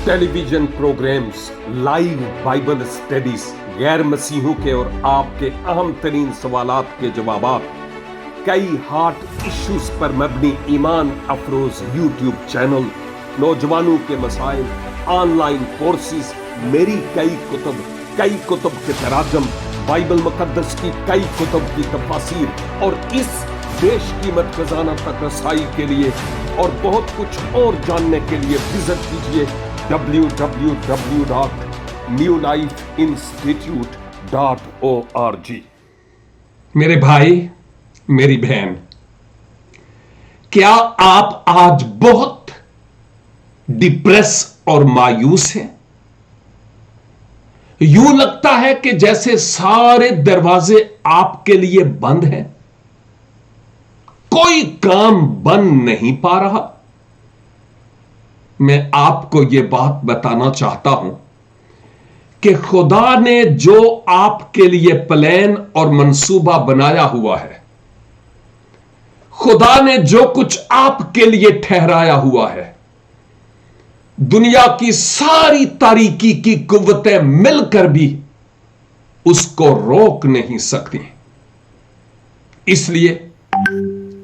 Television programmes, live Bible studies, गैर मसीहों के और आपके अहम तरीन सवालात के जवाबात, कई हार्ट इश्यूज पर मबनी ईमान अफरोज यूट्यूब चैनल, नौजवानों के मसाइल, ऑनलाइन कोर्सेज, मेरी कई कुतुब के तराजम, बाइबल मुकद्दस की कई कुतुब की तफासीर और इस बेशकीमत खजाना तक रसाई के लिए और बहुत कुछ और जानने के लिए विजिट कीजिए www.newlifeinstitute.org। मेरे भाई, मेरी बहन, क्या आप आज बहुत डिप्रेस और मायूस हैं? यूं लगता है कि जैसे सारे दरवाजे आपके लिए बंद हैं, कोई काम बन नहीं पा रहा। मैं आपको यह बात बताना चाहता हूं कि खुदा ने जो आपके लिए प्लान और मंसूबा बनाया हुआ है, खुदा ने जो कुछ आपके लिए ठहराया हुआ है, दुनिया की सारी तारीकी की कुव्वतें मिलकर भी उसको रोक नहीं सकती। इसलिए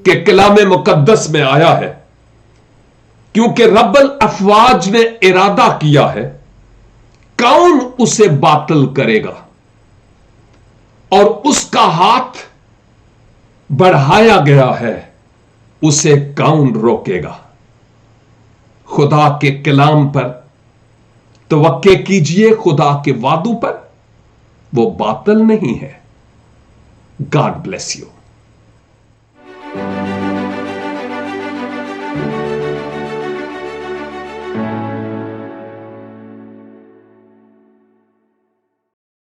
कि कलाम मुकद्दस में आया है, क्योंकि रब्बुल अफवाज ने इरादा किया है, कौन उसे बातिल करेगा, और उसका हाथ बढ़ाया गया है, उसे कौन रोकेगा। खुदा के कलाम पर तवक्के कीजिए, खुदा के वादों पर, वो बातिल नहीं है। God bless you.